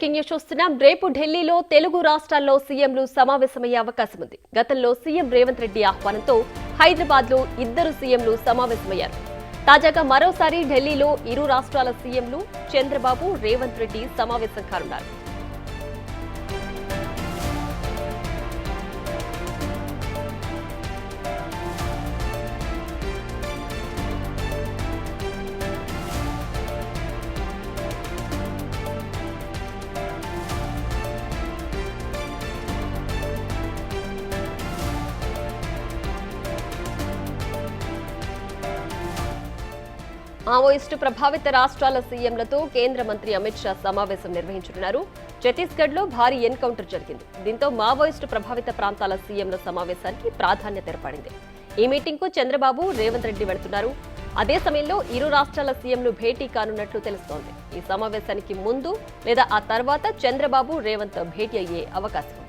King news చూస్తున్నాం. రేపు ఢిల్లీలో తెలుగు రాష్ట్రాల్లో సీఎంలు సమావేశమయ్యే అవకాశం ఉంది. గతంలో సీఎం రేవంత్ రెడ్డి ఆహ్వానంతో హైదరాబాద్ లో ఇద్దరు సీఎంలు సమావేశమయ్యారు. తాజాగా మరోసారి ఢిల్లీలో ఇరు రాష్ట్రాల సీఎంలు చంద్రబాబు, రేవంత్ రెడ్డి సమావేశం కానున్నారు. మావోయిస్టు ప్రభావిత రాష్ట్రాల సీఎంలతో కేంద్ర మంత్రి అమిత్ షా సమావేశం నిర్వహించనున్నారు. ఛత్తీస్గఢ్ లో భారీ ఎన్కౌంటర్ జరిగింది. దీంతో మావోయిస్టు ప్రభావిత ప్రాంతాల సీఎంల సమావేశానికి ప్రాధాన్యత ఏర్పడింది. ఈ మీటింగ్ కు చంద్రబాబు, రేవంత్ రెడ్డి వెళుతున్నారు. అదే సమయంలో ఇరు రాష్ట్రాల సీఎంలు భేటీ కానున్నట్లు తెలుస్తోంది. ఈ సమావేశానికి ముందు లేదా ఆ తర్వాత చంద్రబాబు, రేవంత్ భేటీ అయ్యే అవకాశం ఉంది.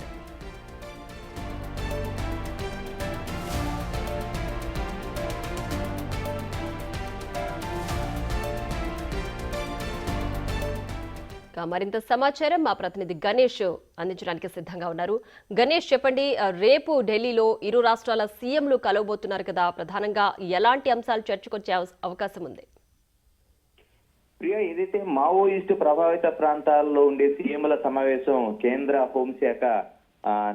మరింత సమాచారం మా ప్రతినిధి గణేష్ అందించడానికి సిద్ధంగా ఉన్నారు. గణేష్, చెప్పండి, రేపు ఢిల్లీలో ఇరు రాష్ట్రాల సీఎంలు కలవబోతున్నారు కదా, ప్రధానంగా ఎలాంటి అంశాలు చర్చకొచ్చే అవకాశం ఉంది? ప్రియా, ఏదైతే మావోయిస్టు ప్రభావిత ప్రాంతాల్లో ఉండే సీఎంల సమావేశం కేంద్ర హోంశాఖ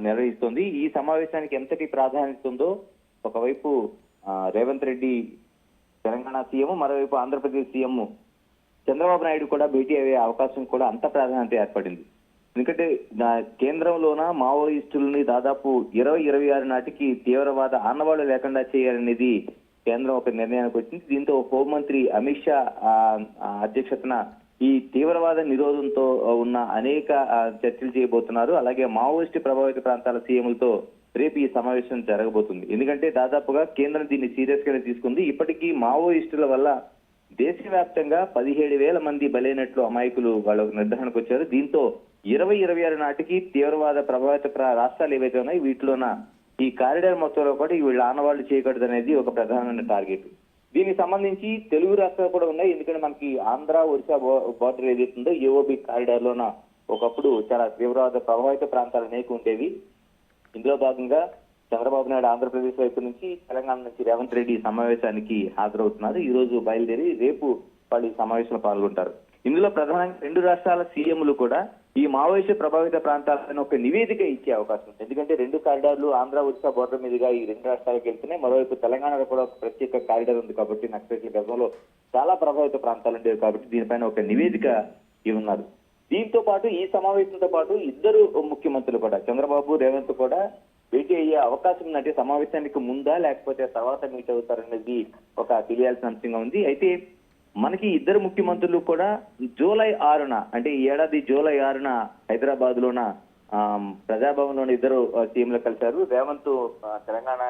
నిర్వహిస్తుంది. ఈ సమావేశానికి ఎంతటి ప్రాధాన్యత ఉందో, ఒకవైపు రేవంత్ రెడ్డి తెలంగాణ సీఎం, మరోవైపు ఆంధ్రప్రదేశ్ సీఎం చంద్రబాబు నాయుడు కూడా భేటీ అయ్యే అవకాశం కూడా అంత ప్రాధాన్యత ఏర్పడింది. ఎందుకంటే కేంద్రంలోన మావోయిస్టులని దాదాపు 2026 నాటికి తీవ్రవాద ఆనవాళ్లు లేకుండా చేయాలనేది కేంద్రం ఒక నిర్ణయానికి వచ్చింది. దీంతో హోంమంత్రి అమిత్ షా అధ్యక్షతన ఈ తీవ్రవాద నిరోధంతో ఉన్న అనేక చర్చలు చేయబోతున్నారు. అలాగే మావోయిస్టు ప్రభావిత ప్రాంతాల సీఎంలతో రేపు ఈ సమావేశం జరగబోతుంది. ఎందుకంటే దాదాపుగా కేంద్రం దీన్ని సీరియస్ గానే తీసుకుంది. ఇప్పటికీ మావోయిస్టుల వల్ల దేశవ్యాప్తంగా 17,000 మంది బలైనట్లు అమాయకులు వాళ్ళకు నిర్ధారణకు వచ్చారు. దీంతో 2026 నాటికి తీవ్రవాద ప్రభావిత రాష్ట్రాలు ఏవైతే ఉన్నాయో వీటిలోన ఈ కారిడార్ మొత్తంలో కూడా వీళ్ళ ఆనవాళ్లు చేయకూడదు అనేది ఒక ప్రధానమైన టార్గెట్. దీనికి సంబంధించి తెలుగు రాష్ట్రాలు కూడా ఉన్నాయి. ఎందుకంటే మనకి ఆంధ్ర, ఒరిస్సా బార్డర్ ఏదైతుందో ఏఓబి కారిడార్ లోన ఒకప్పుడు చాలా తీవ్రవాద ప్రభావిత ప్రాంతాలు అనేక ఉండేవి. ఇందులో భాగంగా చంద్రబాబు నాయుడు ఆంధ్రప్రదేశ్ వైపు నుంచి, తెలంగాణ నుంచి రేవంత్ రెడ్డి సమావేశానికి హాజరవుతున్నారు. ఈ రోజు బయలుదేరి రేపు వాళ్ళు ఈ సమావేశంలో పాల్గొంటారు. ఇందులో ప్రధానంగా రెండు రాష్ట్రాల సీఎంలు కూడా ఈ మావోయిస్టు ప్రభావిత ప్రాంతాలను ఒక నివేదిక ఇచ్చే అవకాశం ఉంది. ఎందుకంటే రెండు కారిడార్లు ఆంధ్ర, ఒరిస్సా బోర్డర్ మీదుగా ఈ రెండు రాష్ట్రాలకు వెళ్తున్నాయి. మరోవైపు తెలంగాణలో కూడా ఒక ప్రత్యేక కారిడార్ ఉంది కాబట్టి నక్సలైట్ల గతంలో చాలా ప్రభావిత ప్రాంతాలు ఉండేవి కాబట్టి దీనిపైన ఒక నివేదిక ఇవ్వన్నారు. దీంతో పాటు ఈ సమావేశంతో పాటు ఇద్దరు ముఖ్యమంత్రులు కూడా చంద్రబాబు, రేవంత్ కూడా భేటీ అయ్యే అవకాశం ఉందంటే సమావేశానికి ముందా లేకపోతే తర్వాత మీట్ అవుతారనేది ఒక తెలియాల్సిన అంశంగా ఉంది. అయితే మనకి ఇద్దరు ముఖ్యమంత్రులు కూడా జూలై 6న అంటే ఈ ఏడాది జూలై 6న హైదరాబాద్ లోన ప్రజాభవన్ లోని ఇద్దరు సీఎంలు కలిశారు. రేవంత్ తెలంగాణ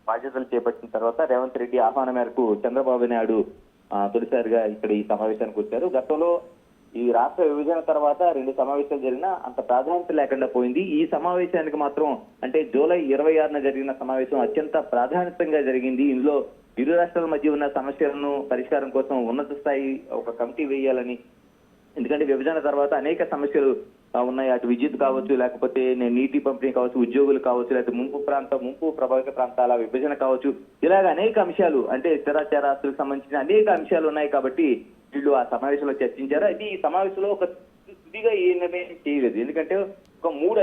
బాధ్యతలు చేపట్టిన తర్వాత రేవంత్ రెడ్డి ఆహ్వానం మేరకు చంద్రబాబు నాయుడు తొలిసారిగా ఇక్కడ ఈ సమావేశానికి వచ్చారు. గతంలో ఈ రాష్ట్ర విభజన తర్వాత రెండు సమావేశాలు జరిగినా అంత ప్రాధాన్యత లేకుండా పోయింది. ఈ సమావేశానికి మాత్రం అంటే జూలై 26న జరిగిన సమావేశం అత్యంత ప్రాధాన్యతంగా జరిగింది. ఇందులో ఇరు రాష్ట్రాల మధ్య ఉన్న సమస్యలను పరిష్కారం కోసం ఉన్నత స్థాయి ఒక కమిటీ వేయాలని, ఎందుకంటే విభజన తర్వాత అనేక సమస్యలు ఉన్నాయి. అటు విద్యుత్ కావచ్చు, లేకపోతే నీటి పంపిణీ కావచ్చు, ఉద్యోగులు కావచ్చు, లేకపోతే ముంపు ప్రభావిత ప్రాంతాల విభజన కావచ్చు, ఇలాగ అనేక అంశాలు అంటే స్థిరాచార ఆస్తులకు సంబంధించిన అనేక అంశాలు ఉన్నాయి. కాబట్టి వీళ్ళు ఆ సమావేశంలో చర్చించారు. అయితే ఈ సమావేశంలో ఒక తుదిగా ఏ నిర్ణయం చేయలేదు. ఎందుకంటే ఒక మూడు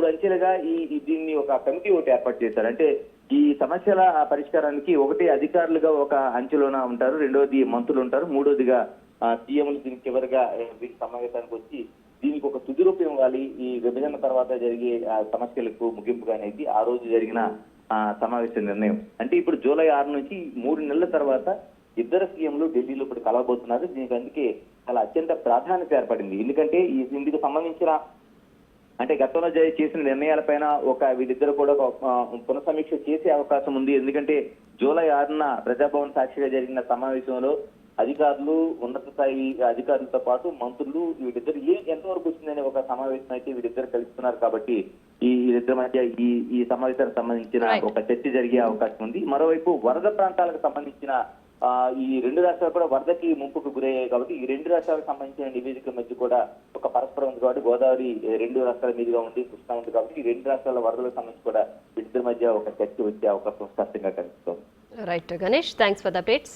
అంచెలుగా దీన్ని ఒక కమిటీ ఒకటి ఏర్పాటు చేశారు. అంటే ఈ సమస్యల పరిష్కారానికి ఒకటి అధికారులుగా ఒక అంచెలోన ఉంటారు, రెండోది మంత్రులు ఉంటారు, మూడోదిగా సీఎంలు దీనికి చివరిగా సమావేశానికి వచ్చి దీనికి ఒక తుది రూపం ఇవ్వాలి. ఈ విభజన తర్వాత జరిగే సమస్యలకు ముగింపుగా అనేది ఆ రోజు జరిగిన సమావేశ నిర్ణయం. అంటే ఇప్పుడు జూలై 6 నుంచి 3 నెలల తర్వాత ఇద్దరు సీఎంలు ఢిల్లీలో ఇప్పుడు కలవబోతున్నారు. దీనికి అందుకే చాలా అత్యంత ప్రాధాన్యత ఏర్పడింది. ఎందుకంటే ఇందుకు సంబంధించిన అంటే గతంలో చేసిన నిర్ణయాలపైన వీళ్ళిద్దరు కూడా పునఃసమీక్ష చేసే అవకాశం ఉంది. ఎందుకంటే జూలై 6న ప్రజాభవన్ సాక్షిగా జరిగిన సమావేశంలో అధికారులు, ఉన్నత స్థాయి అధికారులతో పాటు మంత్రులు వీళ్ళిద్దరు ఎంతవరకు వచ్చిందనే ఒక సమావేశం అయితే వీళ్ళిద్దరు కలుస్తున్నారు. కాబట్టి వీళ్ళిద్దరి మధ్య ఈ సమావేశానికి సంబంధించిన ఒక చర్చ జరిగే అవకాశం ఉంది. మరోవైపు వరద ప్రాంతాలకు సంబంధించిన ఈ రెండు రాష్ట్రాలు కూడా వరదకి ముంపుకు గురయ్యాయి కాబట్టి ఈ రెండు రాష్ట్రాలకు సంబంధించిన నివేదికల మధ్య కూడా ఒక పరస్పరం ఉంది కాబట్టి గోదావరి రెండు రాష్ట్రాల మీదుగా ఉంది, కృష్ణా ఉంది కాబట్టి ఈ రెండు రాష్ట్రాల వరదలకు సంబంధించి కూడా వీటిద్దరి మధ్య ఒక చర్చ వచ్చే అవకాశం స్పష్టంగా కనిపిస్తోంది. Right Ganesh, thanks for the updates.